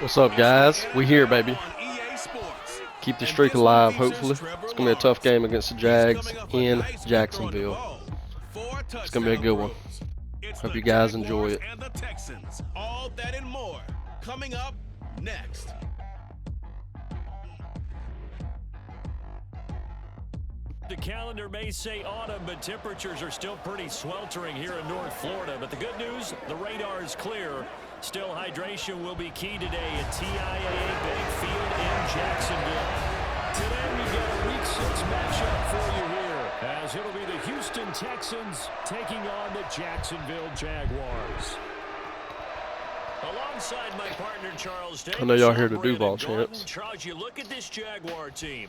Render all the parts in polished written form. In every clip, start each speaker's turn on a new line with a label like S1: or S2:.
S1: What's up, guys? We here, baby. Keep the streak alive, hopefully. It's going to be a tough game against the Jags in Jacksonville. It's going to be a good one. Hope you guys enjoy it.
S2: And the Texans, all that and more, coming up next.
S3: The calendar may say autumn, but temperatures are still pretty sweltering here in North Florida. But the good news, the radar is clear. Still, hydration will be key today at TIAA Bank Field in Jacksonville. Today, we've got a Week 6 matchup for you here, as it'll be the Houston Texans taking on the Jacksonville Jaguars. Alongside my partner, Charles Davis.
S1: I know y'all here to Duval, champs.
S3: Charles, you look at this Jaguar team.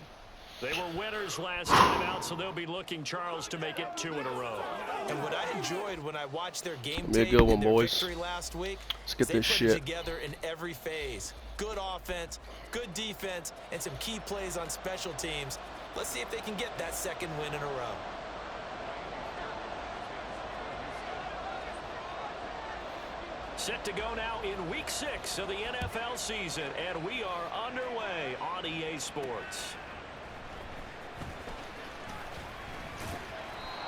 S3: They were winners last time out, so they'll be looking, Charles, to make it 2 in a row.
S4: And what I enjoyed when I watched their game
S1: be a good one, boys.
S4: victory last week,
S1: let's get this
S4: they
S1: shit
S4: together in every phase. Good offense, good defense, and some key plays on special teams. Let's see if they can get that second win in a row.
S3: Set to go now in Week 6 of the NFL season, and we are underway on EA Sports.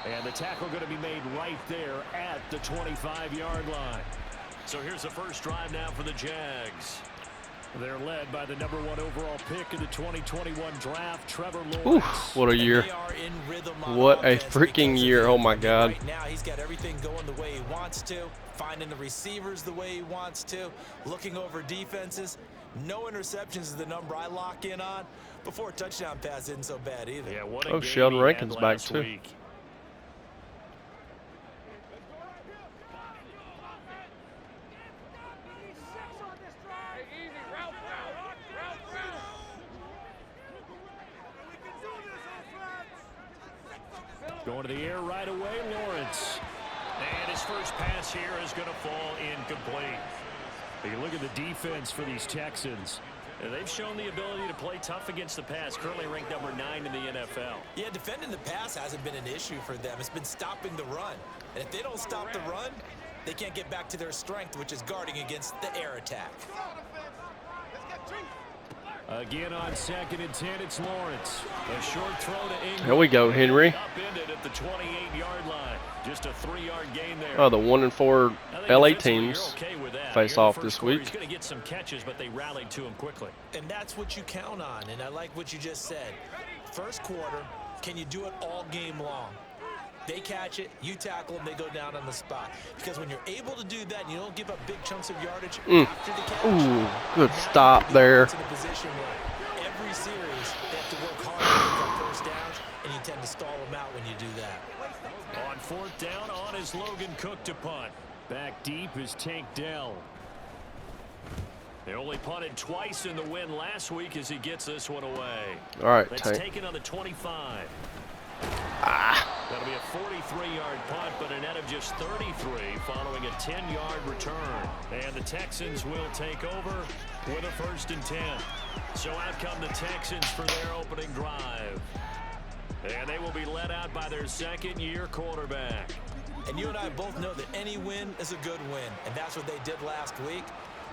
S3: And the tackle going to be made right there at the 25-yard line. So here's the first drive now for the Jags. They're led by the #1 overall pick of the 2021 draft, Trevor Lawrence.
S1: What a year. What a freaking year. Oh, my God.
S4: Right now, he's got everything going the way he wants to, finding the receivers the way he wants to, looking over defenses. No interceptions is the number I lock in on. Before a touchdown pass isn't so bad either.
S3: Yeah, what a
S1: oh,
S3: game
S1: Sheldon
S3: he had
S1: Rankins back, too.
S3: week. Going to the air right away, Lawrence. And his first pass here is going to fall incomplete. You look at the defense for these Texans. They've shown the ability to play tough against the pass, currently ranked #9 in the NFL.
S4: Yeah, defending the pass hasn't been an issue for them. It's been stopping the run. And if they don't stop the run, they can't get back to their strength, which is guarding against the air attack.
S3: Again on 2nd and 10, it's Lawrence. A short throw to Ingram.
S1: Here we go, Henry.
S3: Upended at the 28-yard line. Just a 3-yard gain there.
S1: Oh, the 1-4 LA teams
S3: okay
S1: face off this week.
S3: He's going to get some catches, but they rallied to him quickly.
S4: And that's what you count on, and I like what you just said. First quarter, can you do it all game long? They catch it, you tackle them, they go down on the spot. Because when you're able to do that and you don't give up big chunks of yardage after the catch.
S1: Ooh, good stop there.
S4: In a position where every series they have to work hard to get that first down, and you tend to stall them out when you do that.
S3: On 4th down, on is Logan Cook to punt. Back deep is Tank Dell. They only punted twice in the win last week as he gets this one away.
S1: All right,
S3: That's
S1: Tank.
S3: taken on the 25. That'll be a 43-yard punt, but a net of just 33 following a 10-yard return. And the Texans will take over with a 1st and 10. So out come the Texans for their opening drive. And they will be led out by their second-year quarterback.
S4: And you and I both know that any win is a good win, and that's what they did last week.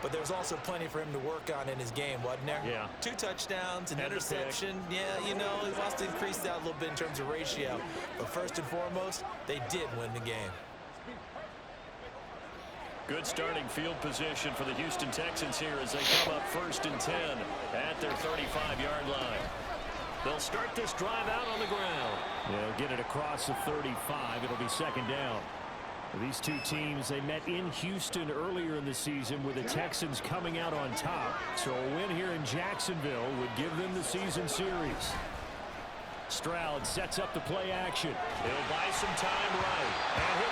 S4: But there's also plenty for him to work on in his game, wasn't there?
S3: Yeah.
S4: 2 touchdowns, an interception. Yeah, you know, he wants to increase that a little bit in terms of ratio. But first and foremost, they did win the game.
S3: Good starting field position for the Houston Texans here as they come up 1st and 10 at their 35-yard line. They'll start this drive out on the ground. They'll get it across the 35. It'll be 2nd down. These two teams, they met in Houston earlier in the season with the Texans coming out on top. So a win here in Jacksonville would give them the season series. Stroud sets up the play action. He'll buy some time right.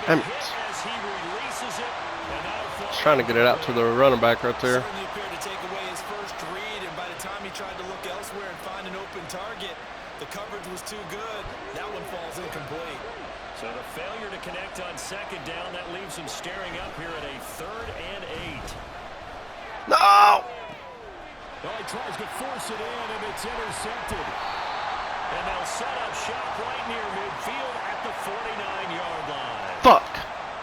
S3: And he'll be hit as he releases it.
S1: He's trying to get it out to the running back right there.
S4: Certainly appeared to take away his first read, and by the time he tried to look elsewhere and find an open target, the coverage was too good. That one falls incomplete.
S3: So the failure to connect on 2nd down, that leaves him staring up here at a 3rd and 8.
S1: No!
S3: Well, he tries to force it in, and it's intercepted. And they'll set up shop right near midfield at the 49-yard line.
S1: Fuck.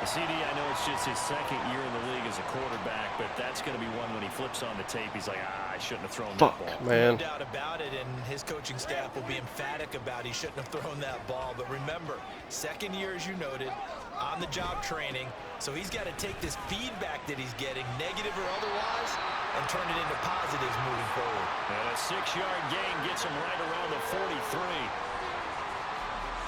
S3: A CD, I know it's just his second year in the league as a quarterback, but that's going to be one when he flips on the tape, he's like, I shouldn't have thrown that ball.
S1: Man.
S4: No doubt about it, and his coaching staff will be emphatic about he shouldn't have thrown that ball. But remember, second year, as you noted, on-the-job training, so he's got to take this feedback that he's getting, negative or otherwise, and turn it into positives moving forward.
S3: And a 6-yard gain gets him right around the 43.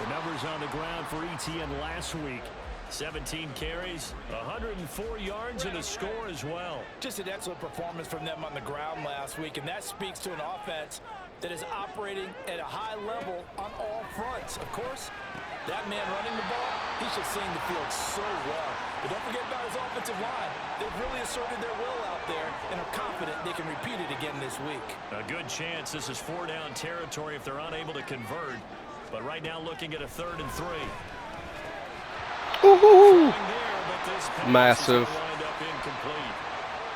S3: The numbers on the ground for ETN last week. 17 carries, 104 yards, and a score as well.
S4: Just an excellent performance from them on the ground last week, and that speaks to an offense that is operating at a high level on all fronts. Of course, that man running the ball, he's just seeing the field so well. But don't forget about his offensive line. They've really asserted their will out there and are confident they can repeat it again this week.
S3: A good chance this is 4-down territory if they're unable to convert. But right now looking at a 3rd and 3.
S1: Massive.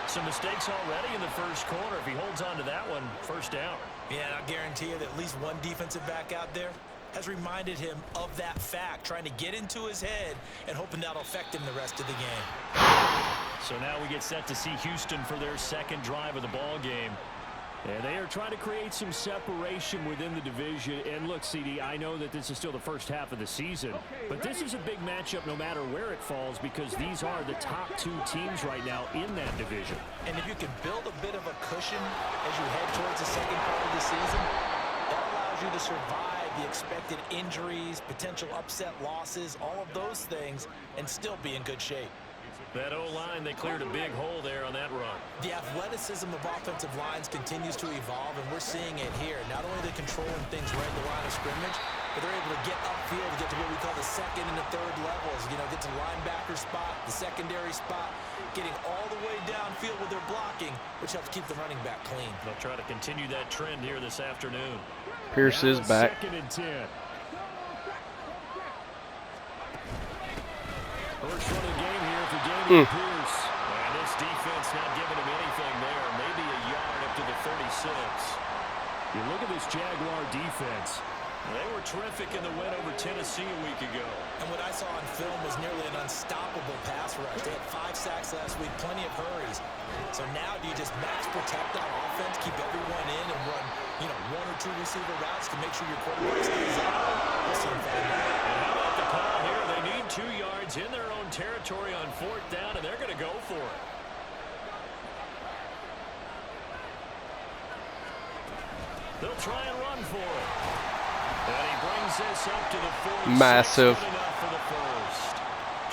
S3: Some mistakes already in the first quarter. If he holds on to that one, 1st down.
S4: Yeah, and I guarantee you that at least one defensive back out there has reminded him of that fact, trying to get into his head and hoping that'll affect him the rest of the game.
S3: So now we get set to see Houston for their 2nd drive of the ball game. And they are trying to create some separation within the division. And look, CD, I know that this is still the first half of the season, but this is a big matchup no matter where it falls, because these are the top 2 teams right now in that division.
S4: And if you can build a bit of a cushion as you head towards the 2nd part of the season, that allows you to survive the expected injuries, potential upset losses, all of those things, and still be in good shape.
S3: That O-line, they cleared a big hole there on that run.
S4: The athleticism of offensive lines continues to evolve, and we're seeing it here. Not only are they controlling things right at the line of scrimmage, but they're able to get upfield to get to what we call the 2nd and the 3rd levels. You know, get to the linebacker spot, the secondary spot, getting all the way downfield with their blocking, which helps keep the running back clean.
S3: They'll try to continue that trend here this afternoon.
S1: Pierce is back.
S3: 2nd and 10. First run of the game here for Damian Pierce. And this defense not giving him anything there. Maybe a yard up to the 36. You look at this Jaguar defense. They were terrific in the win over Tennessee a week ago.
S4: And what I saw on film was nearly an unstoppable pass rush. They had 5 sacks last week, plenty of hurries. So now do you just max protect on offense, keep everyone in, and run, 1 or 2 receiver routes to make sure your quarterback stays up? We'll see and find out.
S3: And how about the call here? They need 2 yards in their own territory on 4th down, and they're going to go for it. They'll try and run for it. And he brings this up to the 46.
S1: Massive.
S3: For the first.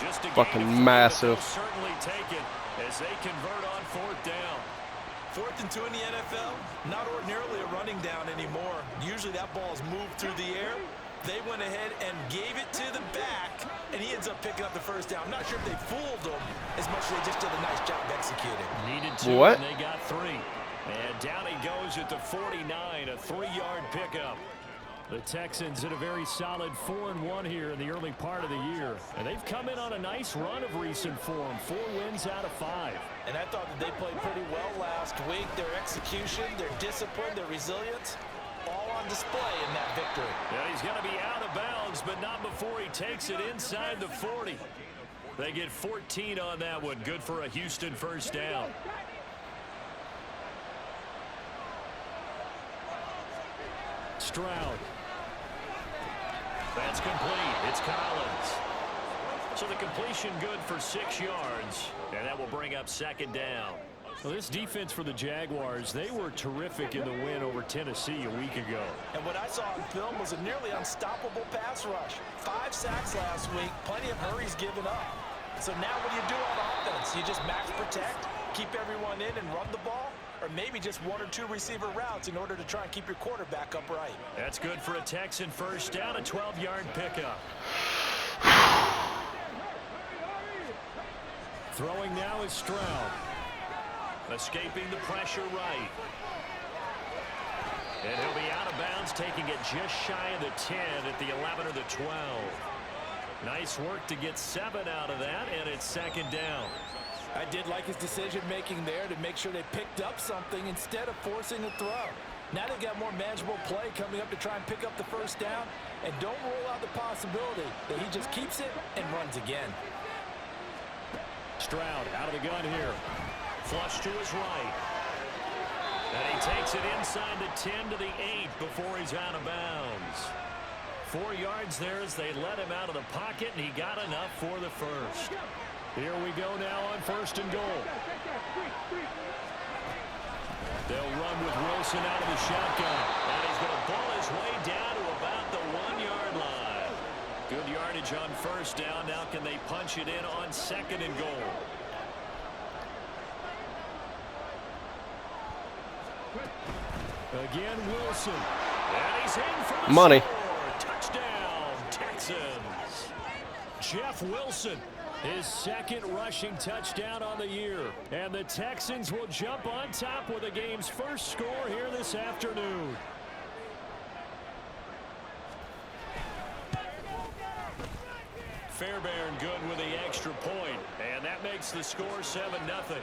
S3: Just a
S1: Fucking massive.
S3: Certainly take it as they convert on 4th down.
S4: 4th and 2 in the NFL, not ordinarily a running down anymore. Usually that ball is moved through the air. They went ahead and gave it to the back, and he ends up picking up the 1st down. I'm not sure if they fooled him as much as they just did a nice job executing.
S3: Needed 2,
S1: what?
S3: And they got 3. And down he goes at the 49, a 3-yard pickup. The Texans in a very solid 4-1 here in the early part of the year. And they've come in on a nice run of recent form, 4 wins out of 5.
S4: And I thought that they played pretty well last week. Their execution, their discipline, their resilience, all on display in that victory.
S3: Yeah, he's going to be out of bounds, but not before he takes it inside the 40. They get 14 on that one. Good for a Houston 1st down. Stroud. That's complete. It's Collins. So the completion good for 6 yards, and that will bring up 2nd down. Well, this defense for the Jaguars, they were terrific in the win over Tennessee a week ago.
S4: And what I saw on film was a nearly unstoppable pass rush. 5 sacks last week, plenty of hurries given up. So now what do you do on offense? You just max protect, keep everyone in and run the ball? Or maybe just 1 or 2 receiver routes in order to try and keep your quarterback upright.
S3: That's good for a Texan 1st down, a 12-yard pickup. Throwing now is Stroud. Escaping the pressure right. And he'll be out of bounds, taking it just shy of the 10 at the 11 or the 12. Nice work to get 7 out of that, and it's 2nd down.
S4: I did like his decision-making there to make sure they picked up something instead of forcing a throw. Now they got more manageable play coming up to try and pick up the 1st down, and don't rule out the possibility that he just keeps it and runs again.
S3: Stroud out of the gun here. Flush to his right. And he takes it inside the 10 to the 8 before he's out of bounds. 4 yards there as they let him out of the pocket, and he got enough for the first. Here we go now on 1st and goal. They'll run with Wilson out of the shotgun. And he's going to ball his way down to about the 1-yard line. Good yardage on 1st down. Now can they punch it in on 2nd and goal? Again, Wilson. And he's in for the
S1: money.
S3: score. Touchdown, Texans. Jeff Wilson, his 2nd rushing touchdown on the year. And the Texans will jump on top with the game's first score here this afternoon. Fairbairn good with the extra point. And that makes the score 7-0.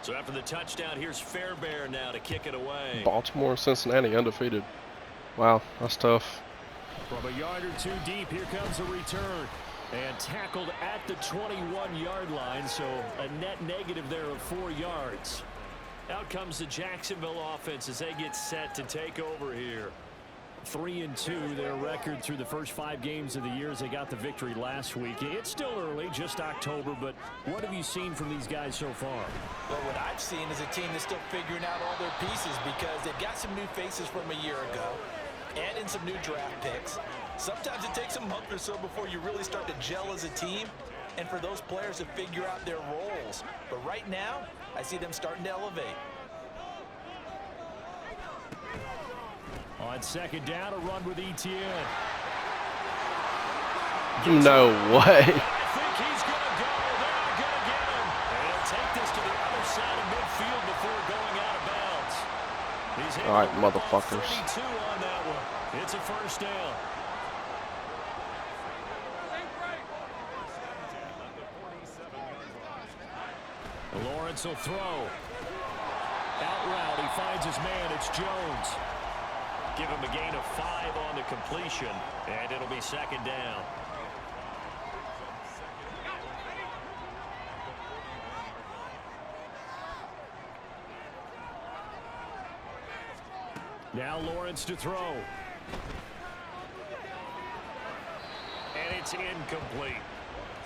S3: So after the touchdown, here's Fairbairn now to kick it away.
S1: Baltimore, Cincinnati undefeated. Wow, that's tough.
S3: From a yard or 2 deep, here comes a return. And tackled at the 21-yard line, so a net negative there of 4 yards. Out comes the Jacksonville offense as they get set to take over here. 3-2, their record through the first 5 games of the year as they got the victory last week. It's still early, just October, but what have you seen from these guys so far?
S4: Well, what I've seen is a team that's still figuring out all their pieces because they've got some new faces from a year ago and in some new draft picks. Sometimes it takes a month or so before you really start to gel as a team and for those players to figure out their roles. But right now, I see them starting to elevate.
S3: On 2nd down, a run with Etienne.
S1: No way.
S3: I think he's going to go. They're not going to get him. And he'll take this to the other side of midfield before going out of bounds. He's
S1: All right, motherfuckers.
S3: 32 on that one. It's a 1st down. Lawrence will throw. Out route, he finds his man. It's Jones. Give him a gain of 5 on the completion, and it'll be 2nd down. Now Lawrence to throw. And it's incomplete.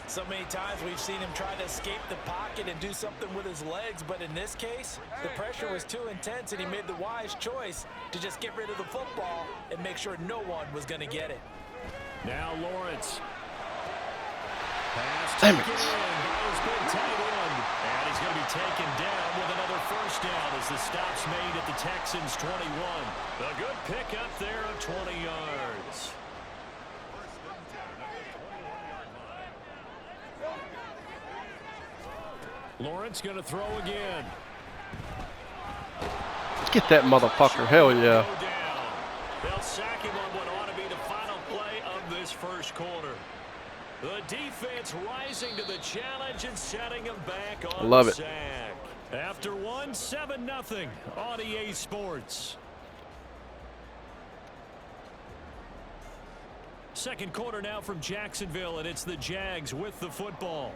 S4: So many times we've seen him try to escape the pocket and do something with his legs, but in this case, the pressure was too intense and he made the wise choice to just get rid of the football and make sure no one was going to get it.
S3: Now Lawrence. Pass
S1: Damn
S3: taken
S1: it.
S3: in. That was good tight end. And he's going to be taken down with another 1st down as the stop's made at the Texans' 21. A good pickup there of 20 yards. Lawrence going to throw again.
S1: Get that motherfucker. Hell yeah.
S3: They'll sack him on what ought to be the final play of this 1st quarter. The defense rising to the challenge and setting him back on
S1: Love
S3: the
S1: it.
S3: sack. After 7-0 on EA Sports. 2nd quarter now from Jacksonville, and it's the Jags with the football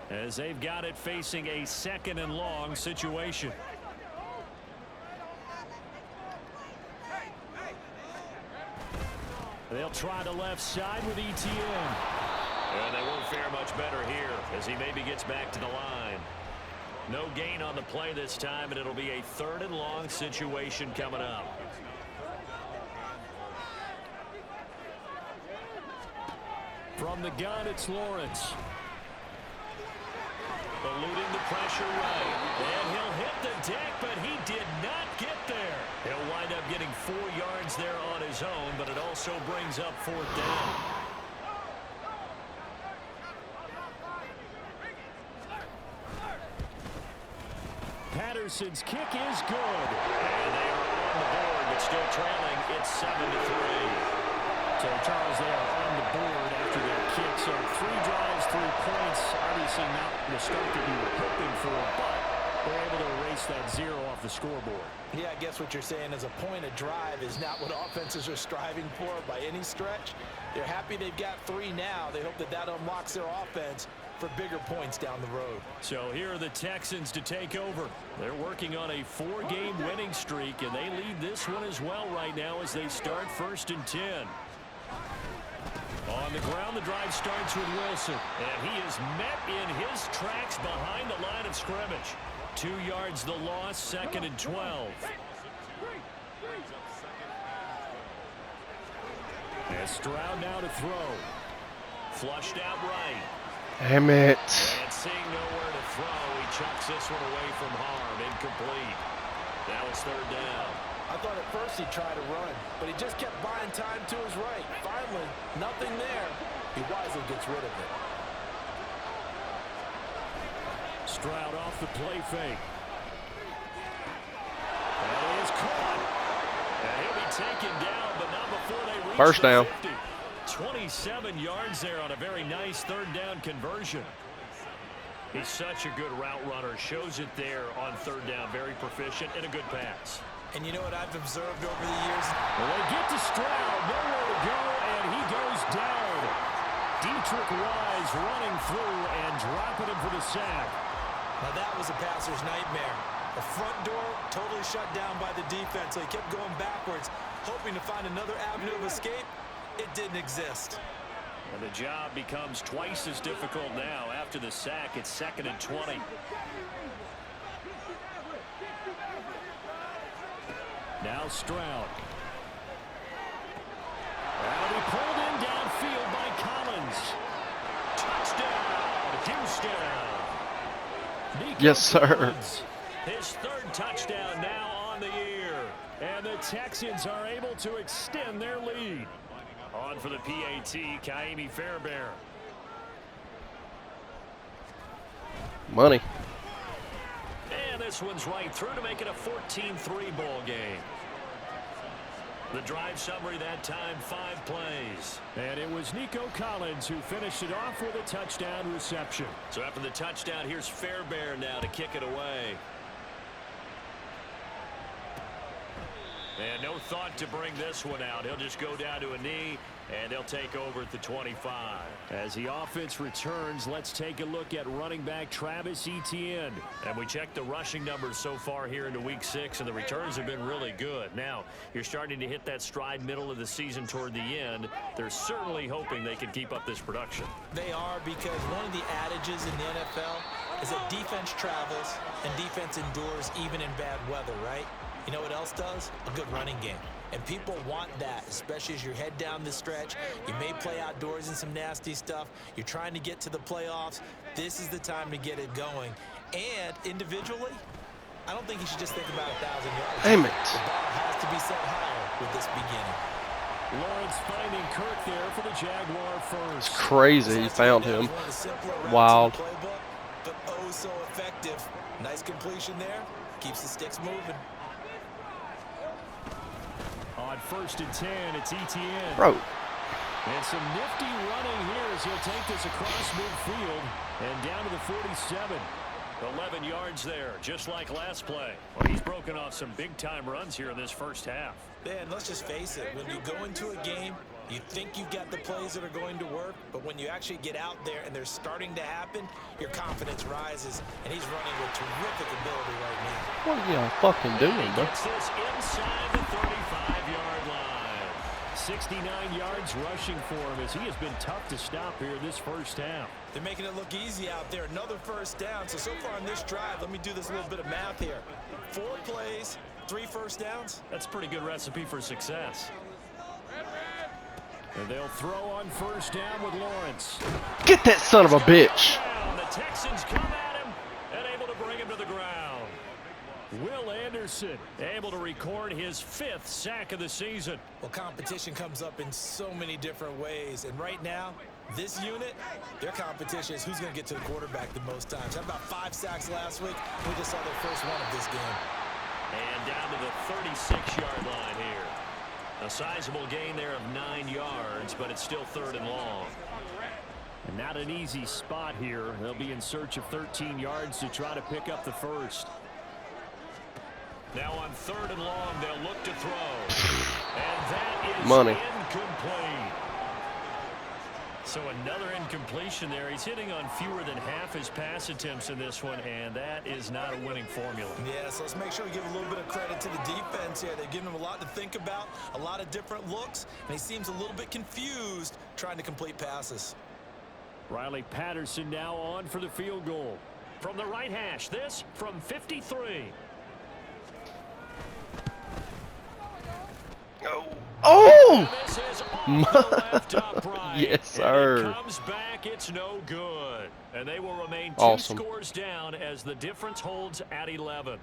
S3: as they've got it facing a 2nd and long situation. They'll try the left side with Etienne. And they won't fare much better here as he maybe gets back to the line. No gain on the play this time, and it'll be a 3rd and long situation coming up. From the gun, it's Lawrence. Eluding the pressure right. And he'll hit the deck, but he did not get there. He'll wind up getting 4 yards there on his own, but it also brings up 4th down. Patterson's kick is good. And they are on the board, but still trailing. It's 7-3. So, Charles, they are on the board after their kick. So 3 drives, 3 points. Obviously not the start that you were hoping for, but They're able to erase that 0 off the scoreboard.
S4: Yeah, I guess what you're saying is a point of drive is not what offenses are striving for by any stretch. They're happy they've got 3 now. They hope that that unlocks their offense for bigger points down the road.
S3: So here are the Texans to take over. They're working on a 4-game winning streak, and they lead this one as well right now as they start 1st and 10. On the ground, the drive starts with Wilson, and he is met in his tracks behind the line of scrimmage. 2 yards the loss, 2nd and 12. And Stroud now to throw. Flushed out right.
S1: Damn it.
S3: And seeing nowhere to throw, he chucks this one away from harm. Incomplete. Now it's 3rd down.
S4: I thought at first he'd try to run, but he just kept buying time to his right. Finally, nothing there. He wisely gets rid of it.
S3: Stroud off the play fake. And he is caught. And he'll be taken down, but not before they reach
S1: First
S3: the
S1: down.
S3: 50. 27 yards there on a very nice 3rd down conversion. He's such a good route runner. Shows it there on 3rd down. Very proficient and a good pass.
S4: And you know what I've observed over the years?
S3: Well, they get to Stroud, nowhere to go, and he goes down. Dietrich Wise running through and dropping him for the sack.
S4: Now that was a passer's nightmare. The front door totally shut down by the defense, so he kept going backwards, hoping to find another avenue of escape. It didn't exist.
S3: And the job becomes twice as difficult now. After the sack, it's 2nd and 20. Now Stroud. And he pulled in downfield by Collins. Touchdown, Houston. Nico
S1: Yes, sir.
S3: Collins, his 3rd touchdown now on the year. And the Texans are able to extend their lead. On for the PAT, Kaimi Fairbairn.
S1: Money.
S3: And this one's right through to make it a 14-3 ball game. The drive summary that time, 5 plays. And it was Nico Collins who finished it off with a touchdown reception. So after the touchdown, here's Fairbairn now to kick it away. And no thought to bring this one out. He'll just go down to a knee, and they'll take over at the 25. As the offense returns, let's take a look at running back Travis Etienne. And we checked the rushing numbers so far here into Week 6, and the returns have been really good. Now, you're starting to hit that stride middle of the season toward the end. They're certainly hoping they can keep up this production.
S4: They are, because one of the adages in the NFL is that defense travels and defense endures even in bad weather, right? You know what else does? A good running game. And people want that, especially as you head down the stretch. You may play outdoors in some nasty stuff. You're trying to get to the playoffs. This is the time to get it going. And individually, I don't think you should just think about 1,000 yards.
S1: Damn it.
S4: The bar has to be set higher with this beginning.
S3: Lawrence finding Kirk there for the Jaguar first.
S1: It's crazy. He found him. Wild.
S4: Playbook, but oh so effective. Nice completion there. Keeps the sticks moving.
S3: On 1st and 10, it's Etienne.
S1: Bro.
S3: And some nifty running here as he'll take this across midfield and down to the 47. 11 yards there, just like last play. Well, he's broken off some big-time runs here in this first half.
S4: Man, let's just face it. When you go into a game, you think you've got the plays that are going to work, but when you actually get out there and they're starting to happen, your confidence rises, and he's running with terrific ability right now.
S1: What are y'all fucking doing,
S3: He
S1: bro?
S3: gets this inside the 35-yard line. 69 yards rushing for him as he has been tough to stop here this first half.
S4: They're making it look easy out there. Another first down. So far on this drive, let me do this little bit of math here. 4 plays, 3 first downs.
S3: That's a pretty good recipe for success. And they'll throw on first down with Lawrence.
S1: Get that son of a bitch.
S3: The Texans come at him and able to bring him to the ground. Will Anderson able to record his 5th sack of the season.
S4: Well, competition comes up in so many different ways. And right now, this unit, their competition is who's going to get to the quarterback the most times. Had about 5 sacks last week. We just saw their first one of this game.
S3: And down to the 36-yard line here. A sizable gain there of 9 yards, but it's still 3rd and long. And not an easy spot here. They'll be in search of 13 yards to try to pick up the first. Now on 3rd and long, they'll look to throw. And that is
S1: money.
S3: Incomplete. So another incompletion there. He's hitting on fewer than half his pass attempts in this one, and that is not a winning formula.
S4: Yeah, so let's make sure we give a little bit of credit to the defense here. They've given him a lot to think about, a lot of different looks, and he seems a little bit confused trying to complete passes.
S3: Riley Patterson now on for the field goal. From the right hash, this from 53.
S1: Oh!
S3: This is off the left upright.
S1: Yes, sir.
S3: And it comes back, it's no good. And they will remain
S1: Awesome.
S3: 2 scores down as the difference holds at 11.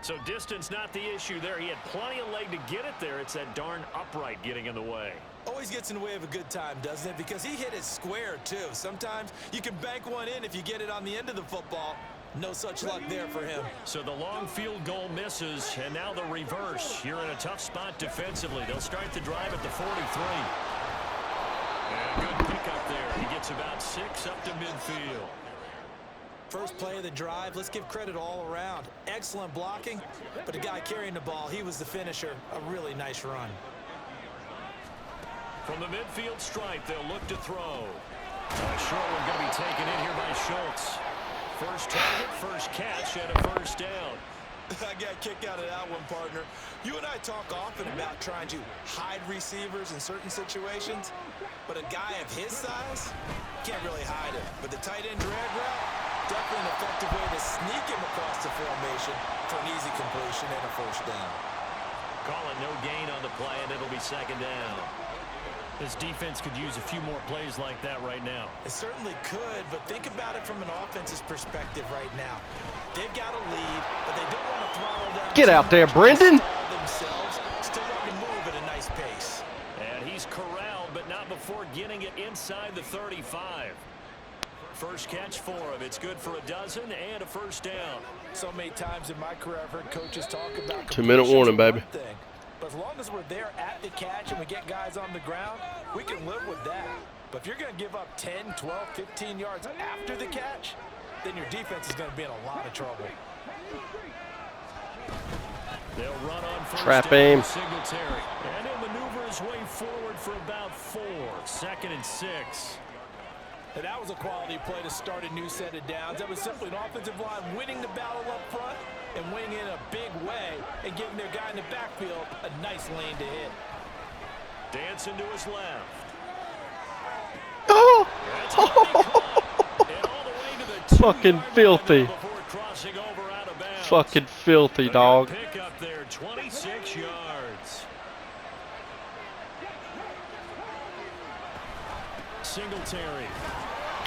S3: So distance not the issue there. He had plenty of leg to get it there. It's that darn upright getting in the way.
S4: Always gets in the way of a good time, doesn't it? Because he hit it square, too. Sometimes you can bank one in if you get it on the end of the football. No such luck there for him.
S3: So the long field goal misses, and now the reverse. You're in a tough spot defensively. They'll start the drive at the 43. And good pickup there. He gets about 6 up to midfield.
S4: First play of the drive, let's give credit all around. Excellent blocking, but the guy carrying the ball, he was the finisher. A really nice run.
S3: From the midfield stripe, they'll look to throw. A short one going to be taken in here by Schultz. First target, first catch, and a first down.
S4: I got a kick out of that one, partner. You and I talk often about trying to hide receivers in certain situations, but a guy of his size can't really hide him. But the tight end drag route, definitely an effective way to sneak him across the formation for an easy completion and a first down.
S3: Call it no gain on the play, and it'll be 2nd down. This defense could use a few more plays like that right now.
S4: It certainly could, but think about it from an offense's perspective right now. They've got a lead, but they don't want to throttle down.
S1: Get out there, Brendan.
S4: Themselves, still want to move at a nice pace.
S3: And he's corralled, but not before getting it inside the 35. First catch for him. It's good for a dozen and a first down.
S4: So many times in my career, I've heard coaches talk about
S1: 2-minute warning, baby.
S4: But as long as we're there at the catch and we get guys on the ground, we can live with that. But if you're going to give up 10, 12, 15 yards after the catch, then your defense is going to be in a lot of trouble.
S3: They'll run on first
S1: Trap
S3: down
S1: aim.
S3: with Singletary. And he'll maneuver his way forward for about 4. 2nd and 6.
S4: And that was a quality play to start a new set of downs. That was simply an offensive line winning the battle up front and winning in a big way and giving their guy in the backfield a nice lane to hit.
S3: Dancing to his left.
S1: Oh!
S3: That's what they caught. And all the way to the
S1: Fucking
S3: 2-yard
S1: filthy.
S3: line before crossing over out of bounds.
S1: Fucking filthy,
S3: A good
S1: dog.
S3: Pick up there, 26 yards. Singletary.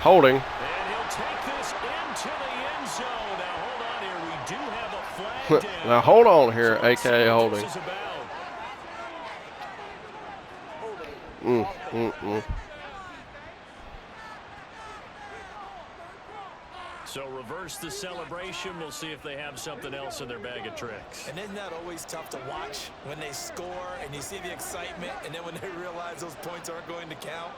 S1: Holding.
S3: And he'll take this into the end zone. Now hold on here. We do have a flag down.
S1: Now hold on here,
S3: So let's see
S1: aka
S3: what
S1: holding.
S3: this is about. So reverse the celebration. We'll see if they have something else in their bag of tricks.
S4: And isn't that always tough to watch when they score and you see the excitement and then when they realize those points aren't going to count?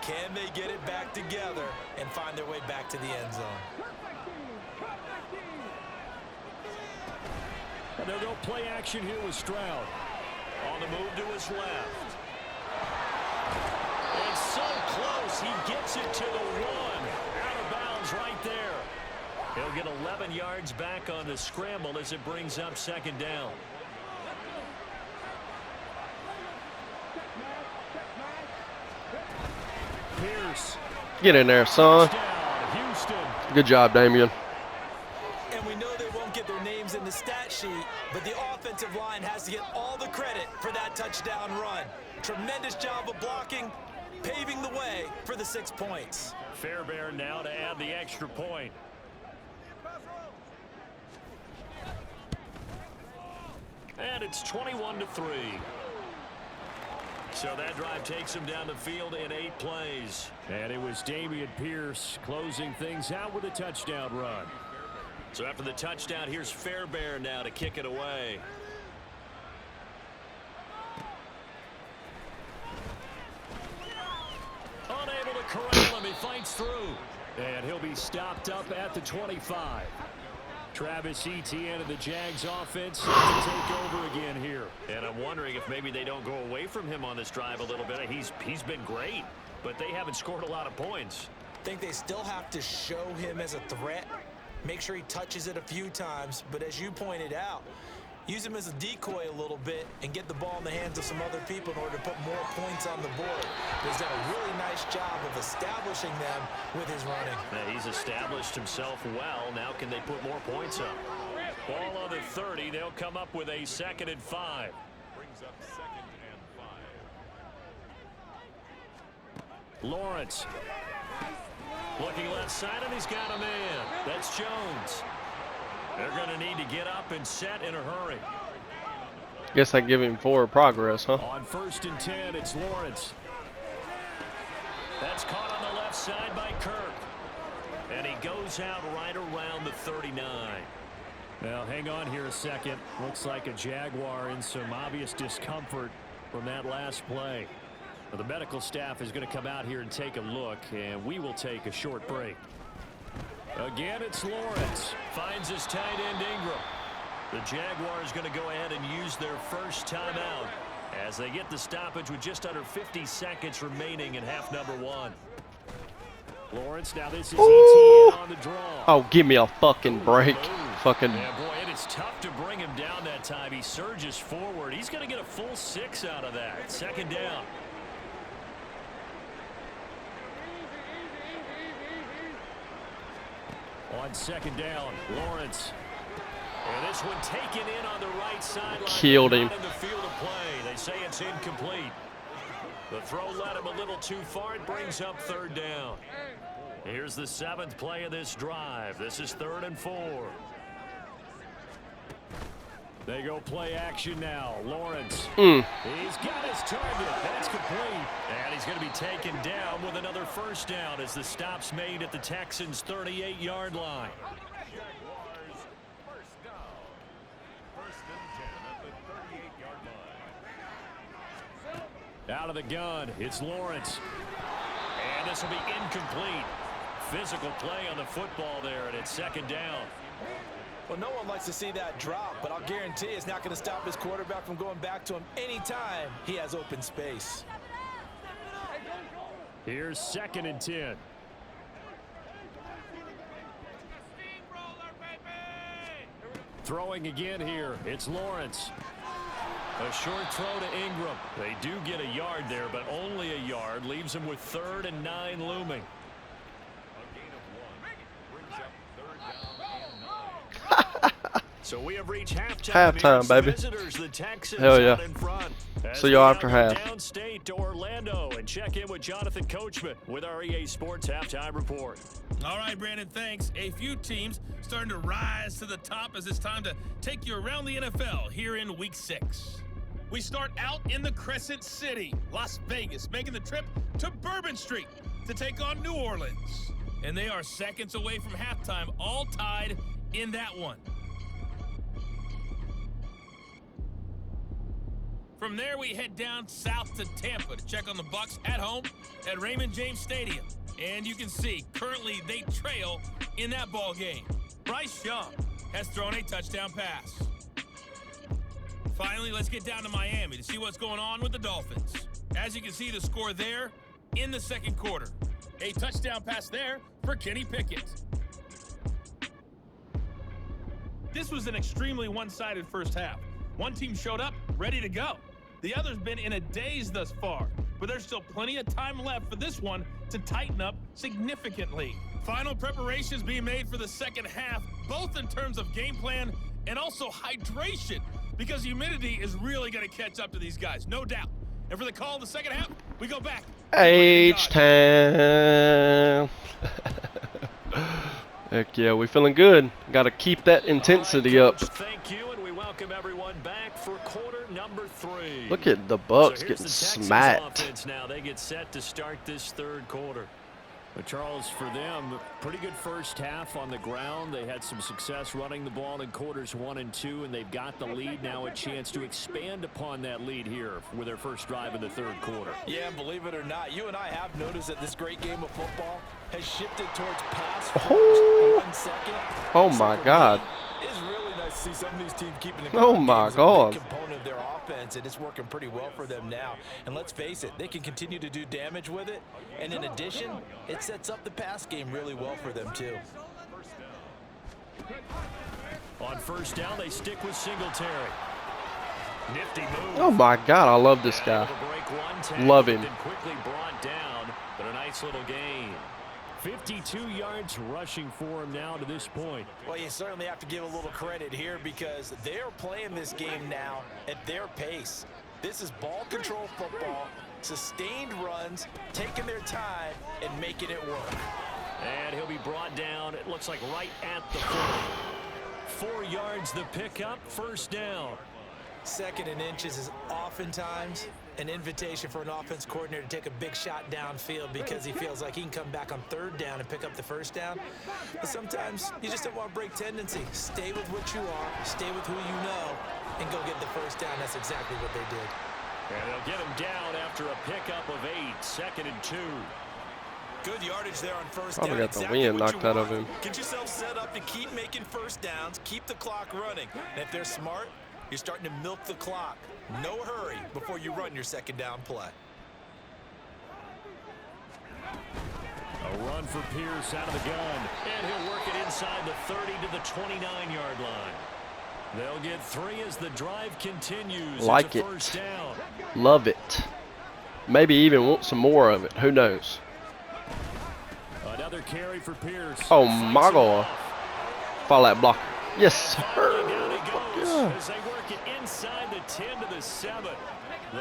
S4: Can they get it back together and find their way back to the end zone?
S3: And they'll go play action here with Stroud. On the move to his left. And so close, he gets it to the 1. Out of bounds right there. He'll get 11 yards back on the scramble as it brings up 2nd down. Pierce.
S1: Get in there, son.
S3: Touchdown, Houston.
S1: Good job, Damian.
S4: And we know they won't get their names in the stat sheet, but the offensive line has to get all the credit for that touchdown run. Tremendous job of blocking, paving the way for the 6 points.
S3: Fairbairn now to add the extra point. And it's 21-3. So that drive takes him down the field in 8 plays. And it was Dameon Pierce closing things out with a touchdown run. So after the touchdown, here's Fairbairn now to kick it away. Unable to corral him. He fights through. And he'll be stopped up at the 25. Travis Etienne of the Jags offense to take over again here.
S5: And I'm wondering if maybe they don't go away from him on this drive a little bit. He's been great, but they haven't scored a lot of points.
S4: I think they still have to show him as a threat. Make sure he touches it a few times. But as you pointed out, use him as a decoy a little bit and get the ball in the hands of some other people in order to put more points on the board. He's done a really nice job of establishing them with his running.
S5: He's established himself well. Now can they put more points up?
S3: Ball on the 30. They'll come up with a 2nd and 5.
S2: Brings up 2nd and 5.
S3: Lawrence. Looking left side, and he's got a man. That's Jones. They're going to need to get up and set in a hurry.
S1: Guess I give him forward progress, huh?
S3: On 1st and 10, it's Lawrence. That's caught on the left side by Kirk. And he goes out right around the 39. Now, hang on here a second. Looks like a Jaguar in some obvious discomfort from that last play. Well, the medical staff is going to come out here and take a look, and we will take a short break. Again, it's Lawrence. Finds his tight end Ingram. The Jaguars going to go ahead and use their first timeout as they get the stoppage with just under 50 seconds remaining in half number 1. Lawrence, now this is ETN on the draw.
S1: Oh, give me a fucking break. Fucking.
S3: Yeah, boy, and it's tough to bring him down that time. He surges forward. He's going to get a full 6 out of that. 2nd down. On 2nd down, Lawrence. And this one taken in on the right sideline.
S1: Killed him.
S3: Not in the field of play. They say it's incomplete. The throw led him a little too far. It brings up 3rd down. Here's the 7th play of this drive. This is 3rd and 4. They go play action now. Lawrence. He's got his target. That's complete. And he's going to be taken down with another 1st down as the stop's made at the Texans' 38-yard line. Out of the gun, it's Lawrence. And this will be incomplete. Physical play on the football there, and it's 2nd down.
S4: Well, no one likes to see that drop, but I'll guarantee it's not going to stop his quarterback from going back to him anytime he has open space.
S3: Here's 2nd and 10. Throwing again here, it's Lawrence. A short throw to Ingram. They do get a yard there, but only a yard. Leaves him with 3rd and 9 looming. So we have reached halftime.
S1: Halftime, baby.
S3: Visitors, the Texans,
S1: hell yeah.
S3: in front.
S1: See y'all after half.
S3: Downstate to Orlando and check in with Jonathan Coachman with our EA Sports Halftime Report.
S6: All right, Brandon, thanks. A few teams starting to rise to the top as it's time to take you around the NFL here in Week 6. We start out in the Crescent City, Las Vegas, making the trip to Bourbon Street to take on New Orleans. And they are seconds away from halftime, all tied in that one. From there, we head down south to Tampa to check on the Bucs at home at Raymond James Stadium. And you can see, currently they trail in that ball game. Bryce Young has thrown a touchdown pass. Finally, let's get down to Miami to see what's going on with the Dolphins. As you can see, the score there in the 2nd quarter. A touchdown pass there for Kenny Pickett. This was an extremely one-sided first half. One team showed up, ready to go. The other's been in a daze thus far, but there's still plenty of time left for this one to tighten up significantly. Final preparations being made for the 2nd half, both in terms of game plan and also hydration, because humidity is really going to catch up to these guys, no doubt. And for the call of the 2nd half, we go back.
S1: H-time. Heck yeah, we feeling good. Got to keep that intensity up.
S3: Thank you, and we welcome everyone back for quarter number 3.
S1: Look at the Bucs
S3: So
S1: getting
S3: the Texans
S1: smacked.
S3: Offense now, they get set to start this 3rd quarter. But Charles, for them, pretty good first half on the ground. They had some success running the ball in quarters 1 and 2, and they've got the lead. Now a chance to expand upon that lead here with their first drive in the third quarter.
S4: Yeah, and believe it or not, you and I have noticed that this great game of football has shifted towards pass first, 1 second.
S1: Oh my God.
S4: It's really nice to see some of these teams keeping the
S1: Oh my God.
S4: component of their offense, and it's working pretty well for them now. And let's face it, they can continue to do damage with it. And in addition, it sets up the pass game really well for them too.
S3: On first down, they stick with Singletary. Nifty move.
S1: Oh my God, I love this guy. Love him.
S3: Quickly brought down, but a nice little gain. 52 yards rushing for him now to this point.
S4: Well, you certainly have to give a little credit here because they're playing this game now at their pace. This is ball control football, sustained runs, taking their time and making it work.
S3: And he'll be brought down, it looks like right at the 40. 4 yards the pickup, first down.
S4: 2nd and inches is oftentimes an invitation for an offense coordinator to take a big shot downfield because he feels like he can come back on 3rd down and pick up the 1st down. But sometimes you just don't want to break tendency. Stay with what you are, stay with who you know, and go get the 1st down. That's exactly what they did.
S3: And they'll get him down after a pickup of 8, 2nd and 2.
S4: Good yardage there on 1st
S1: Probably
S4: down.
S1: got the wind knocked out of him.
S4: Get yourself set up to keep making 1st downs, keep the clock running. And if they're smart, you're starting to milk the clock. No hurry before you run your 2nd down play.
S3: A run for Pierce out of the gun. And he'll work it inside the 30 to the 29-yard line. They'll get 3 as the drive continues.
S1: Like
S3: it's a
S1: it.
S3: 1st down.
S1: Love it. Maybe even want some more of it. Who knows?
S3: Another carry for Pierce.
S1: Oh my God. Follow that blocker. Yes, sir.
S3: Down he goes
S1: Yeah.
S3: as they work it inside the 10 to the 7.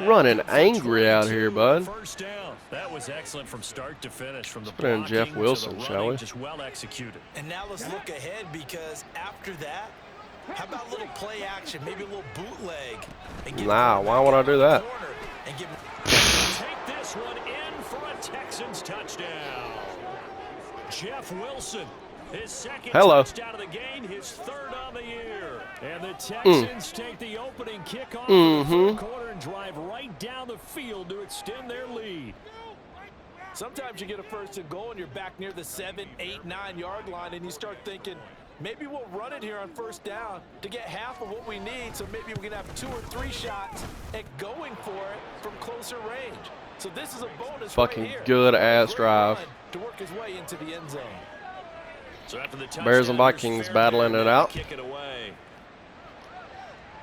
S1: Running angry out here, bud.
S3: 1st down. That was excellent from start to finish. From the
S1: Let's put in
S3: blocking
S1: Jeff
S3: to the
S1: Wilson,
S3: running,
S1: shall we?
S3: Just well executed.
S4: And now let's look ahead because after that, how about a little play action, maybe a little bootleg? And get
S1: Nah, why would I do that?
S4: And give
S3: Take this one in for a Texans touchdown. Jeff Wilson, his 2nd touchdown of the game, his 3rd on the year. And the Texans take the opening kickoff in the 3rd quarter and drive right down the field to extend their lead.
S4: Sometimes you get a 1st and goal and you're back near the 7, 8, 9 yard line and you start thinking, maybe we'll run it here on 1st down to get half of what we need, so maybe we can have 2 or 3 shots at going for it from closer range. So this is a bonus
S1: Fucking
S4: right here.
S1: good ass
S4: Great
S1: drive.
S4: run to work his way into the end zone.
S3: So after the touchdown,
S1: Bears and Vikings battling it out.
S3: Kick it away.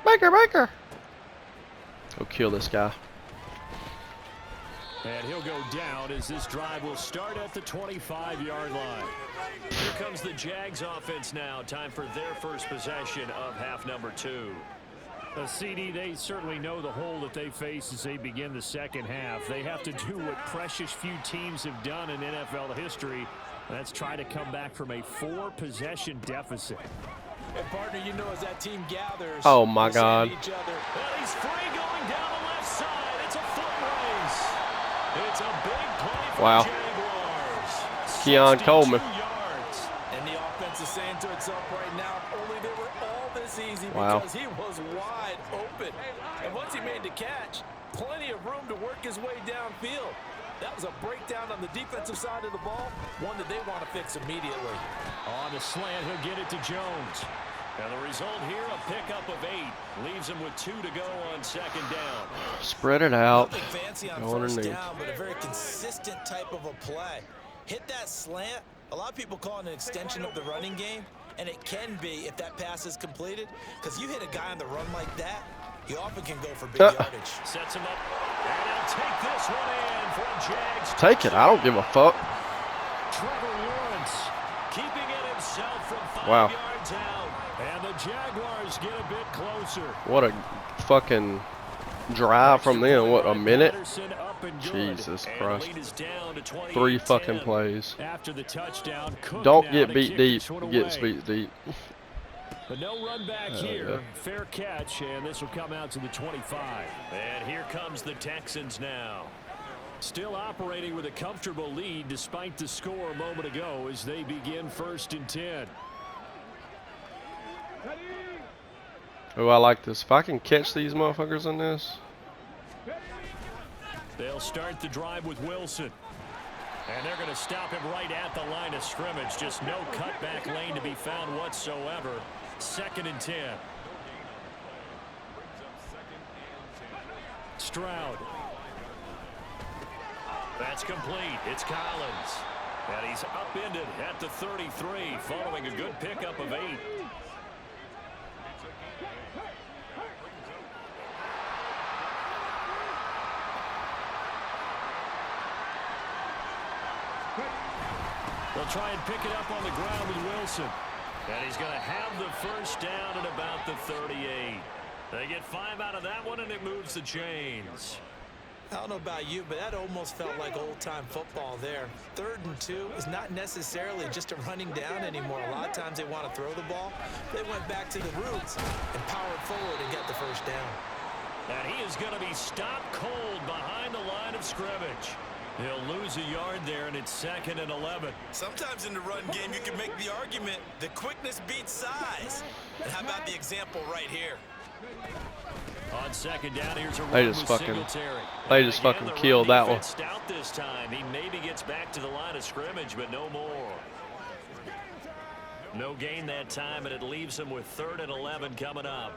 S1: Baker. Go kill this guy.
S3: And he'll go down as this drive will start at the 25-yard line. Here comes the Jags offense now. Time for their first possession of half number 2. CD, they certainly know the hole that they face as they begin the 2nd half. They have to do what precious few teams have done in NFL history. That's try to come back from a 4-possession deficit.
S4: And partner, you know, as that team gathers,
S1: Oh my
S4: they'll
S1: God.
S4: say to each other,
S3: Well, he's free going down the left side. It's a foot race. It's a big play for
S1: Wow.
S3: the Jaguars.
S1: Keon
S3: 62
S1: Coleman.
S3: yards.
S4: and the offense is saying to itself right now, if only they were all this easy
S1: Wow.
S4: because he was wide open. And once he made the catch, plenty of room to work his way downfield. That was a breakdown on the defensive side of the ball, one that they want to fix immediately.
S3: On the slant, he'll get it to Jones. And the result here, a pickup of 8. Leaves him with 2 to go on 2nd down.
S1: Spread it out.
S4: Nothing fancy on
S1: Go
S4: 1st
S1: underneath.
S4: down, but a very consistent type of a play. Hit that slant. A lot of people call it an extension of the running game, and it can be if that pass is completed, because you hit a guy on the run like that, he often can go for big yardage.
S3: Sets him up. And he'll take this one in for a Jags.
S1: Take it. I don't give a fuck.
S3: Trevor Lawrence keeping it himself from 5
S1: Wow.
S3: yards out. And the Jaguars get a bit closer.
S1: What a fucking drive from them. What, a minute?
S3: Patterson up and good.
S1: Jesus
S3: And
S1: Christ.
S3: lead is down to 28-10.
S1: 3 fucking plays.
S3: After the touchdown, Cook
S1: Don't
S3: now
S1: get
S3: to
S1: beat
S3: kick
S1: deep.
S3: this one
S1: Get
S3: away.
S1: beat deep.
S3: But no run back here.
S1: yeah.
S3: Fair catch, and this will come out to the 25. And here comes the Texans now. Still operating with a comfortable lead despite the score a moment ago as they begin 1st and 10.
S1: Oh, I like this. If I can catch these motherfuckers in this.
S3: They'll start the drive with Wilson. And they're going to stop him right at the line of scrimmage. Just no cutback lane to be found whatsoever. 2nd and 10. Stroud. That's complete. It's Collins. And he's upended at the 33 following a good pickup of 8. They'll try and pick it up on the ground with Wilson. And he's going to have the 1st down at about the 38. They get 5 out of that one, and it moves the chains.
S4: I don't know about you, but that almost felt like old-time football there. 3rd and 2 is not necessarily just a running down anymore. A lot of times they want to throw the ball. They went back to the roots and powered forward and get the 1st down.
S3: And he is going to be stopped cold behind the line of scrimmage. He'll lose a yard there, and it's 2nd and 11.
S4: Sometimes in the run game, you can make the argument that quickness beats size. And how about the example right here?
S3: On 2nd down, here's a
S1: They
S3: run
S1: just
S3: with
S1: fucking,
S3: Singletary.
S1: they just
S3: Again,
S1: fucking
S3: the
S1: killed
S3: run
S1: that one.
S3: defense stout this time. He maybe gets back to the line of scrimmage, but no more. No gain that time, and it leaves him with 3rd and 11 coming up.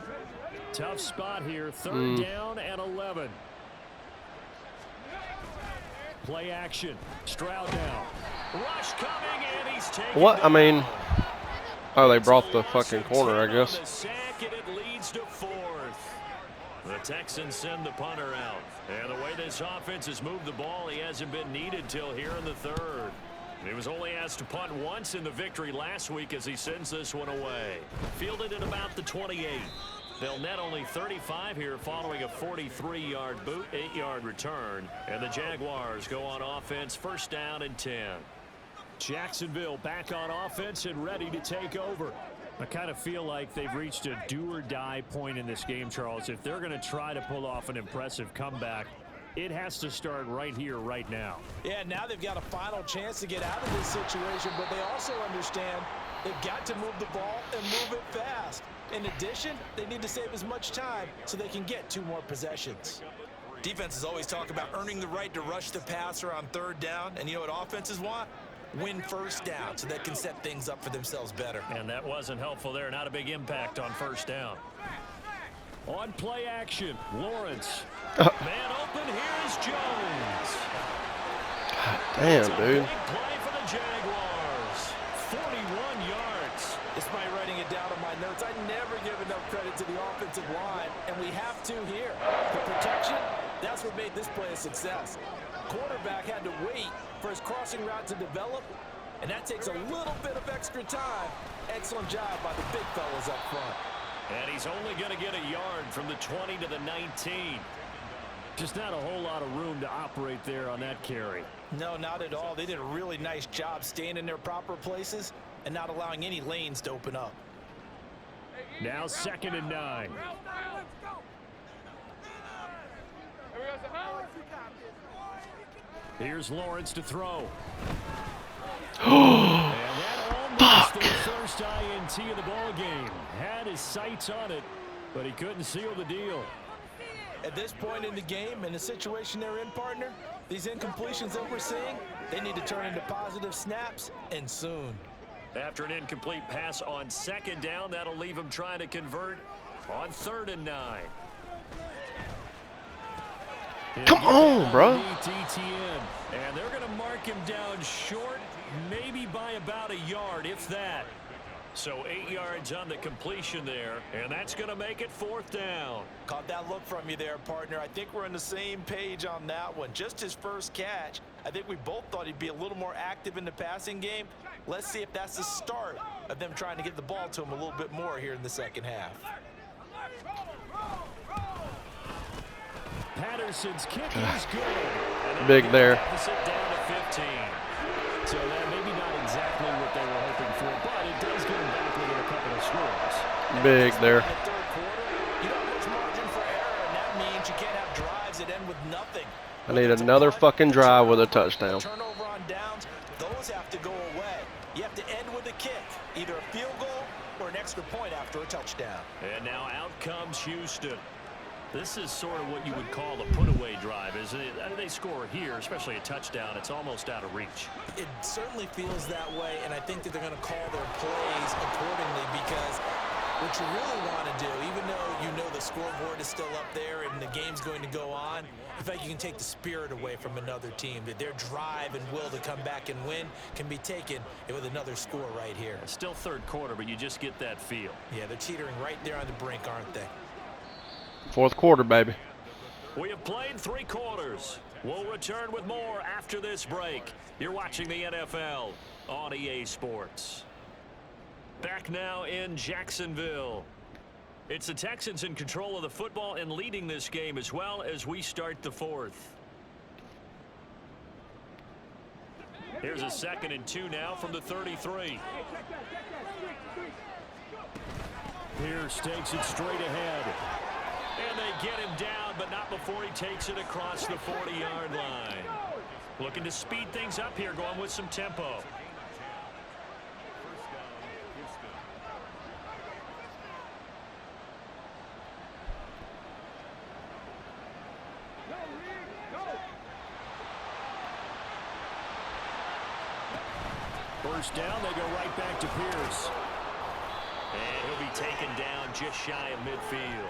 S3: Tough spot here. 3rd down and 11. Play action. Stroud now. Rush coming, and he's taken
S1: What? I
S3: down.
S1: mean, oh, they brought the fucking corner, I guess.
S3: The sack, and it leads to 4th. The Texans send the punter out. And the way this offense has moved the ball, he hasn't been needed till here in the 3rd. He was only asked to punt once in the victory last week as he sends this one away. Fielded at about the 28. They'll net only 35 here following a 43-yard boot, 8-yard return. And the Jaguars go on offense, 1st down and 10. Jacksonville back on offense and ready to take over. I kind of feel like they've reached a do-or-die point in this game, Charles. If they're going to try to pull off an impressive comeback, it has to start right here, right now.
S4: Yeah, now they've got a final chance to get out of this situation, but they also understand they've got to move the ball and move it fast. In addition, they need to save as much time so they can get 2 more possessions. Defenses always talk about earning the right to rush the passer on 3rd down, and you know what offenses want? Win 1st down so they can set things up for themselves better.
S3: And that wasn't helpful there. Not a big impact on 1st down. On play action, Lawrence. Man open, here's Jones.
S1: Damn,
S3: It's a
S1: dude.
S3: big play for the Jaguars. 41 yards.
S4: Despite writing it down on my notes, I never give enough credit to the offensive line, and we have to here. The protection, that's what made this play a success. Quarterback had to wait for his crossing route to develop, and that takes a little bit of extra time. Excellent job by the big fellas up front.
S3: And he's only going to get a yard from the 20 to the 19. Just not a whole lot of room to operate there on that carry.
S4: No, not at all. They did a really nice job staying in their proper places and not allowing any lanes to open up.
S3: Now 2nd and 9. Here's Lawrence to throw. And that almost the first INT of the ball game. Had his sights on it, but he couldn't seal the deal.
S4: At this point in the game, in the situation they're in, partner, these incompletions that we're seeing, they need to turn into positive snaps, and soon.
S3: After an incomplete pass on 2nd down, that'll leave him trying to convert on 3rd and 9.
S1: Come on, bro.
S3: And they're going to mark him down short, maybe by about a yard, if that. So 8 yards on the completion there, and that's going to make it 4th down.
S4: Caught that look from you there, partner. I think we're on the same page on that one. Just his first catch. I think we both thought he'd be a little more active in the passing game. Let's see if that's the start of them trying to get the ball to him a little bit more here in the 2nd half.
S3: Patterson's kick is good.
S1: Big there.
S3: Sit down to 15. So that maybe not exactly what they were hoping for, but it does get them back within a couple of scores.
S1: Big there.
S4: In the 3rd quarter, you don't have much margin for error, and that means you can't have drives that end with nothing.
S1: I need another fucking drive with a touchdown.
S4: Turnover on downs, those have to go away. You have to end with a kick, either a field goal or an extra point after a touchdown.
S3: And now out comes Houston. This is sort of what you would call a put-away drive, isn't it? They score here, especially a touchdown. It's almost out of reach.
S4: It certainly feels that way, and I think that they're going to call their plays accordingly, because what you really want to do, even though you know the scoreboard is still up there and the game's going to go on, in fact, you can take the spirit away from another team. That their drive and will to come back and win can be taken with another score right here.
S3: It's still third quarter, but you just get that feel.
S4: Yeah, they're teetering right there on the brink, aren't they?
S1: Fourth quarter, baby.
S3: We have played 3 quarters. We'll return with more after this break. You're watching the NFL on EA Sports. Back now in Jacksonville. It's the Texans in control of the football and leading this game as well as we start the 4th. Here's a 2nd and 2 now from the 33. Pierce takes it straight ahead. And they get him down, but not before he takes it across the 40-yard line. Looking to speed things up here, going with some tempo. First down, they go right back to Pierce. And he'll be taken down just shy of midfield.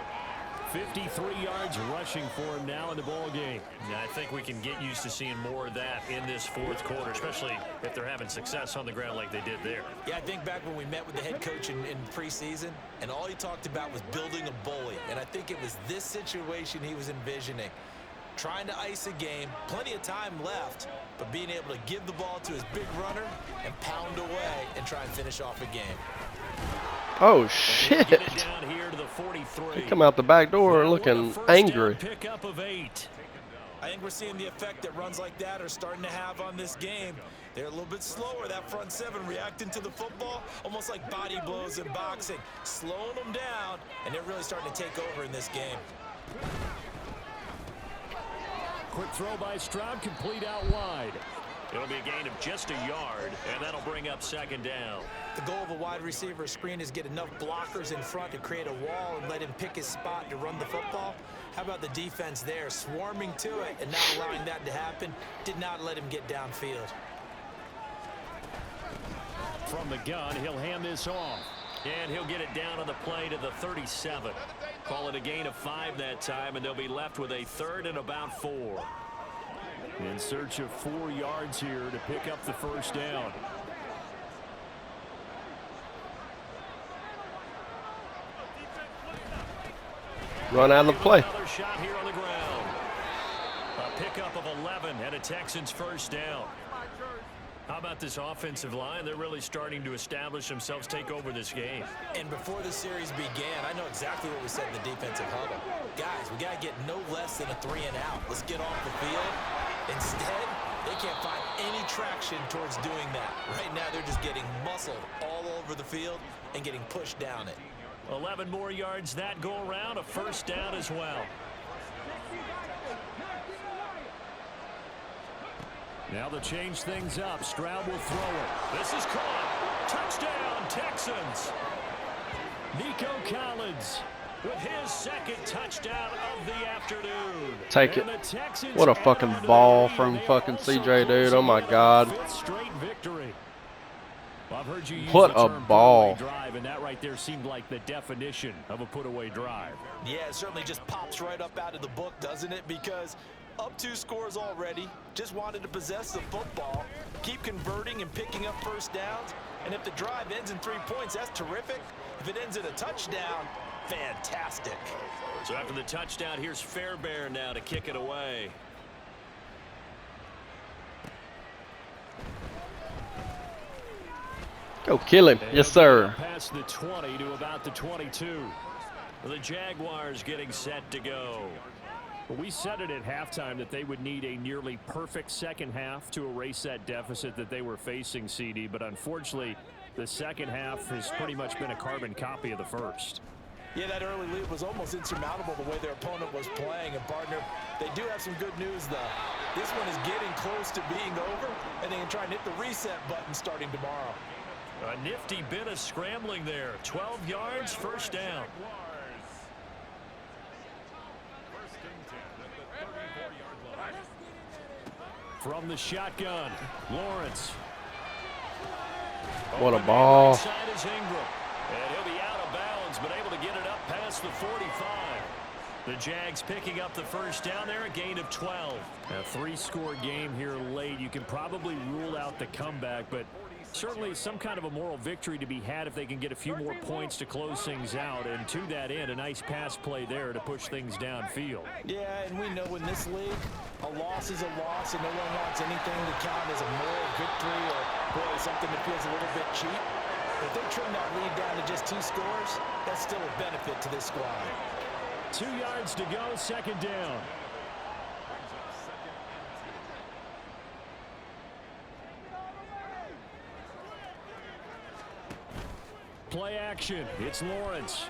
S3: 53 yards rushing for him now in the ball game. Yeah, I think we can get used to seeing more of that in this 4th quarter, especially if they're having success on the ground like they did there.
S4: Yeah, I think back when we met with the head coach in preseason, and all he talked about was building a bully. And I think it was this situation he was envisioning. Trying to ice a game, plenty of time left, but being able to give the ball to his big runner and pound away and try and finish off a game.
S1: Oh, shit. They come out the back door looking angry.
S3: Pickup of 8.
S4: I think we're seeing the effect that runs like that are starting to have on this game. They're a little bit slower, that front 7 reacting to the football, almost like body blows in boxing, slowing them down, and they're really starting to take over in this game.
S3: Quick throw by Stroud, complete out wide. It'll be a gain of just a yard, and that'll bring up 2nd down.
S4: The goal of a wide receiver screen is get enough blockers in front to create a wall and let him pick his spot to run the football. How about the defense there, swarming to it and not allowing that to happen? Did not let him get downfield.
S3: From the gun, he'll hand this off. And he'll get it down on the play to the 37. Call it a gain of 5 that time, and they'll be left with a 3rd and about 4. In search of 4 yards here to pick up the first down.
S1: Run out of the play.
S3: Another shot here on the ground. A pickup of 11 and a Texans first down. How about this offensive line? They're really starting to establish themselves, take over this game.
S4: And before the series began, I know exactly what we said in the defensive huddle. Guys, we got to get no less than a 3 and out. Let's get off the field. Instead, they can't find any traction towards doing that. Right now, they're just getting muscled all over the field and getting pushed down it.
S3: 11 more yards that go around, a first down as well. Now to change things up, Stroud will throw it. This is caught. Touchdown, Texans. Nico Collins with his 2nd touchdown of the afternoon.
S1: Take it. What a fucking ball from fucking CJ, dude. Oh my God.
S3: Straight victory. Well, I've heard you use
S1: What
S3: the
S1: a
S3: term
S1: ball.
S3: put-away drive, and that right there seemed like the definition of a put-away drive.
S4: Yeah, it certainly just pops right up out of the book, doesn't it? Because up 2 scores already, just wanted to possess the football, keep converting and picking up first downs, and if the drive ends in 3 points, that's terrific. If it ends in a touchdown, fantastic.
S3: So after the touchdown, here's Fairbairn now to kick it away.
S1: Go kill him. Yes, sir.
S3: Past the 20 to about the 22. The Jaguars getting set to go. We said it at halftime that they would need a nearly perfect second half to erase that deficit that they were facing, CD, but unfortunately the second half has pretty much been a carbon copy of the first.
S4: Yeah, that early lead was almost insurmountable the way their opponent was playing. And partner, They do have some good news, though. This one is getting close to being over, and they can try and hit the reset button starting tomorrow.
S3: A nifty bit of scrambling there. 12 yards, first down. From the shotgun, Lawrence.
S1: What a ball.
S3: Right side is Ingram. And he'll be out of bounds, but able to get it up past the 45. The Jags picking up the first down there, a gain of 12. A 3-score game here late. You can probably rule out the comeback, but certainly some kind of a moral victory to be had if they can get a few more points to close things out. And to that end, a nice pass play there to push things downfield.
S4: Yeah, and we know in this league, a loss is a loss, and no one wants anything to count as a moral victory or really something that feels a little bit cheap. If they trim that lead down to just 2 scores, that's still a benefit to this squad.
S3: 2 yards to go, second down. Play action. It's Lawrence.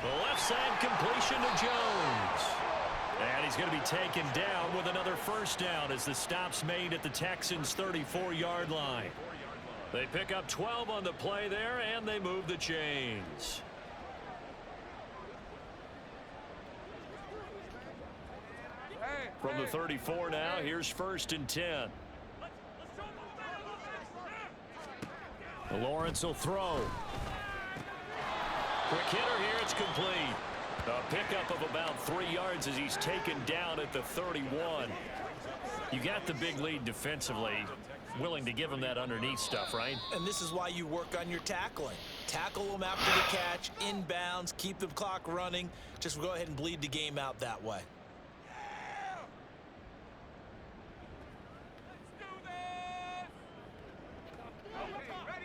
S3: The left side completion to Jones. And he's going to be taken down with another first down as the stop's made at the Texans' 34-yard line. They pick up 12 on the play there, and they move the chains. From the 34 now, here's 1st and 10. Lawrence will throw. Quick hitter here, it's complete. A pickup of about 3 yards as he's taken down at the 31. You got the big lead defensively. Willing to give him that underneath stuff, right?
S4: And this is why you work on your tackling. Tackle them after the catch, inbounds, keep the clock running. Just go ahead and bleed the game out that way.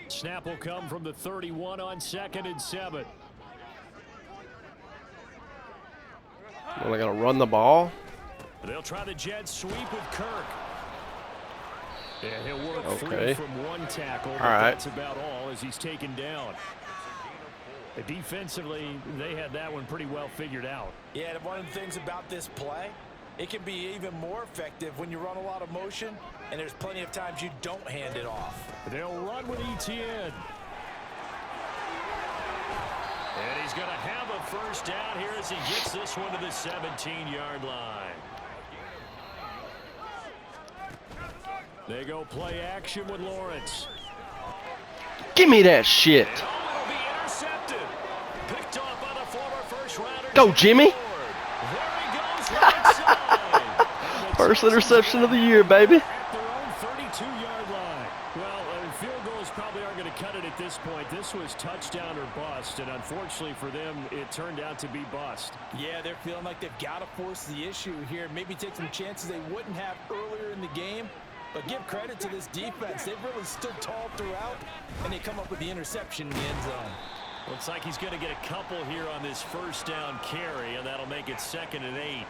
S3: Snap will come from the 31 on 2nd and 7.
S1: Well, they got to run the ball.
S3: They'll try the jet sweep with Kirk. And he'll work
S1: Okay.
S3: free from one tackle, but
S1: right.
S3: that's about all as he's taken down. Defensively, they had that one pretty well figured out.
S4: Yeah, and one of the things about this play, it can be even more effective when you run a lot of motion, and there's plenty of times you don't hand it off.
S3: They'll run with ETN. And he's going to have a first down here as he gets this one to the 17-yard line. They go play action with Lawrence.
S1: Give me that shit.
S3: And it'll be intercepted. Picked off by the former first-rounder.
S1: Go, Jimmy.
S3: There he goes right side.
S1: First interception of the year, baby.
S3: At their own 32-yard line. Well, field goals probably aren't going to cut it at this point. This was touchdown or bust, and unfortunately for them, it turned out to be bust.
S4: Yeah, they're feeling like they've got to force the issue here. Maybe take some chances they wouldn't have earlier in the game. But give credit to this defense. They've really stood tall throughout, and they come up with the interception in the end zone.
S3: Looks like he's going to get a couple here on this first down carry, and that'll make it 2nd and 8.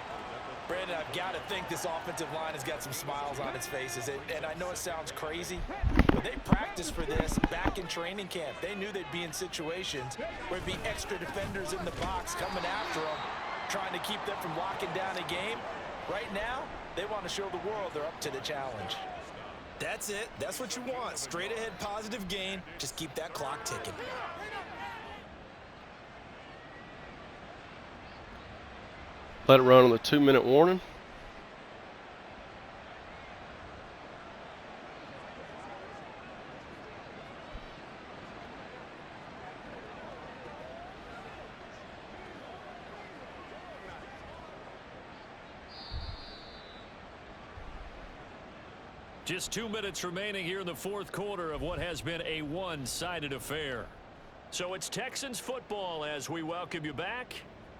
S4: Brandon, I've got to think this offensive line has got some smiles on its faces. And I know it sounds crazy, but they practiced for this back in training camp. They knew they'd be in situations where it'd be extra defenders in the box coming after them, trying to keep them from locking down a game. Right now, they want to show the world they're up to the challenge. That's it. That's what you want. Straight ahead positive gain. Just keep that clock ticking.
S1: Let it run on the 2-minute warning.
S3: Just 2 minutes remaining here in the 4th quarter of what has been a one-sided affair. So it's Texans football as we welcome you back.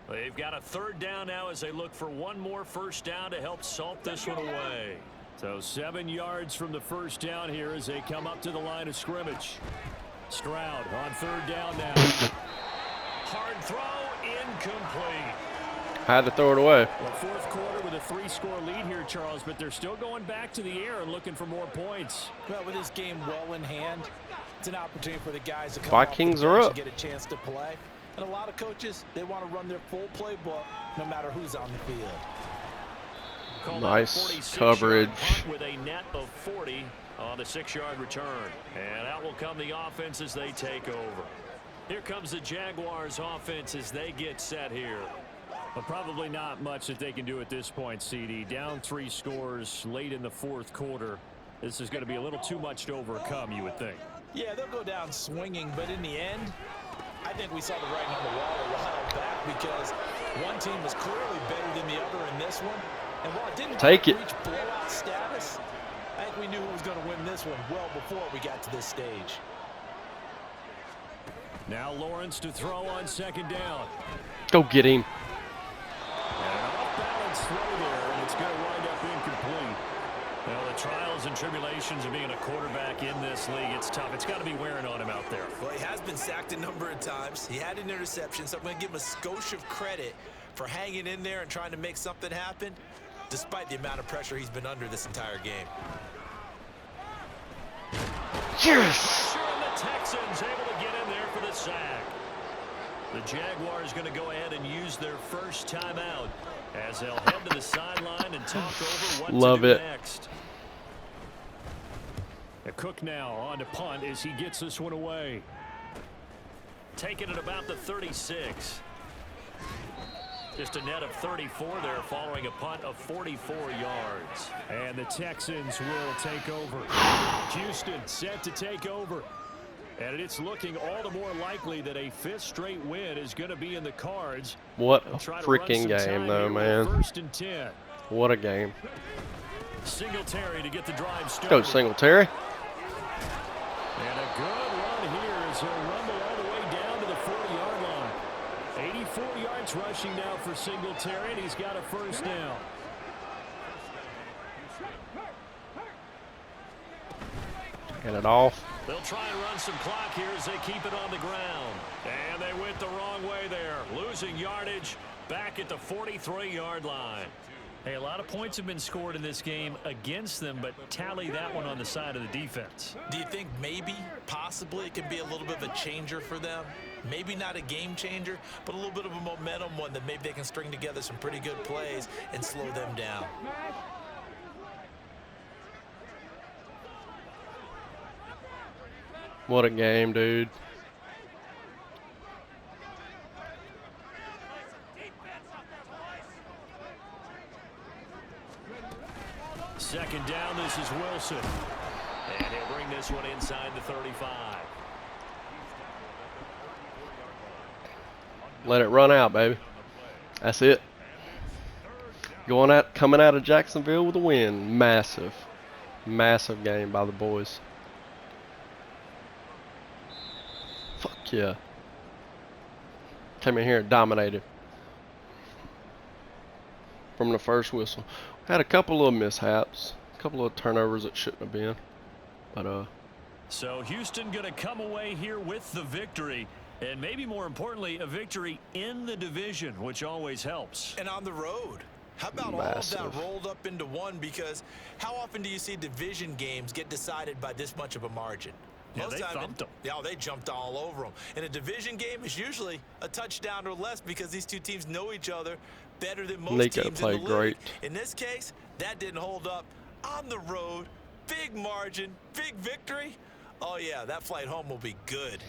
S3: They've got a 3rd down now as they look for one more first down to help salt this one away. So 7 yards from the first down here as they come up to the line of scrimmage. Stroud on 3rd down now. Hard throw, incomplete.
S1: Had to throw it away.
S3: Well, 4th quarter with a 3-score lead here, Charles, but they're still going back to the air and looking for more points.
S4: Well, with this game well in hand, it's an opportunity for the guys to come
S1: Vikings
S4: off the
S1: are
S4: bench
S1: up.
S4: and get a chance to play. And a lot of coaches, they want to run their full playbook no matter who's on the field.
S3: Call
S1: Nice
S3: that a 46-yard
S1: coverage.
S3: punt with a net of 40 on the 6-yard return. And out will come the offense as they take over. Here comes the Jaguars offense as they get set here.
S5: But probably not much that they can do at this point, CD. Down 3 scores late in the 4th quarter. This is going to be a little too much to overcome, you would think.
S4: Yeah, they'll go down swinging, but in the end, I think we saw the writing on the wall a while back because one team was clearly better than the other in this one. And while it didn't reach blowout status, I think we knew who was going to win this one well before we got to this stage.
S5: Now Lawrence to throw on 2nd down.
S1: Go get him.
S5: And an off-balance throw there, and it's going to wind up incomplete.
S3: Well, the trials and tribulations of being a quarterback in this league, it's tough. It's got to be wearing on him out there.
S4: Well, he has been sacked a number of times. He had an interception, so I'm going to give him a skosh of credit for hanging in there and trying to make something happen, despite the amount of pressure he's been under this entire game.
S1: Yes!
S3: Sure, and the Texans able to get in there for the sack. The Jaguars going to go ahead and use their first timeout as they'll head to the sideline and talk over what to do next.
S5: A Cook now on to punt as he gets this one away.
S3: Taking it about the 36. Just a net of 34 there following a punt of 44 yards.
S5: And the Texans will take over. Houston set to take over. And it's looking all the more likely that a 5th straight win is going to be in the cards.
S1: What a freaking game, though, man.
S5: 1st and 10.
S1: What a game.
S5: Singletary to get the drive started.
S1: Go Singletary.
S5: And a good run here as he'll rumble all the way down to the 40-yard line. 84 yards rushing now for Singletary, and he's got a 1st down.
S1: Get it off.
S3: They'll try and run some clock here as they keep it on the ground. And they went the wrong way there. Losing yardage back at the 43-yard line.
S7: Hey, a lot of points have been scored in this game against them, but tally that one on the side of the defense.
S4: Do you think maybe, possibly, it could be a little bit of a changer for them? Maybe not a game changer, but a little bit of a momentum one that maybe they can string together some pretty good plays and slow them down.
S1: What a game, dude.
S3: Second down, this is Wilson. And he'll bring this one inside the 35.
S1: Let it run out, baby. That's it. Coming out of Jacksonville with a win. Massive game by the boys. Fuck yeah. Came in here and dominated from the first whistle. Had a couple of mishaps, a couple of turnovers that shouldn't have been, but
S3: So Houston going to come away here with the victory, and maybe more importantly, a victory in the division, which always helps.
S4: And on the road. How about all of that rolled up into one? Because how often do you see division games get decided by this much of a margin?
S3: Yeah, they thumped them.
S4: Yeah, they jumped all over them. And a division game is usually a touchdown or less because these two teams know each other better than most teams in the league.
S1: Great.
S4: In this case, that didn't hold up. On the road, big margin, big victory. Oh, yeah, that flight home will be good.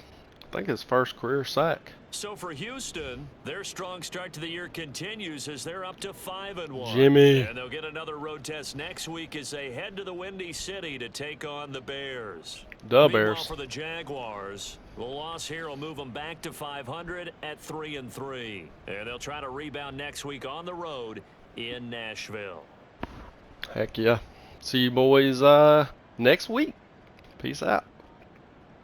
S1: I think his first career sack.
S3: So for Houston, their strong start to the year continues as they're up to 5-1.
S1: Jimmy.
S3: And they'll get another road test next week as they head to the Windy City to take on the Bears.
S1: The
S3: Meanwhile,
S1: Bears.
S3: for the Jaguars, the loss here will move them back to 500 at 3-3. And they'll try to rebound next week on the road in Nashville.
S1: Heck yeah. See you boys next week. Peace out.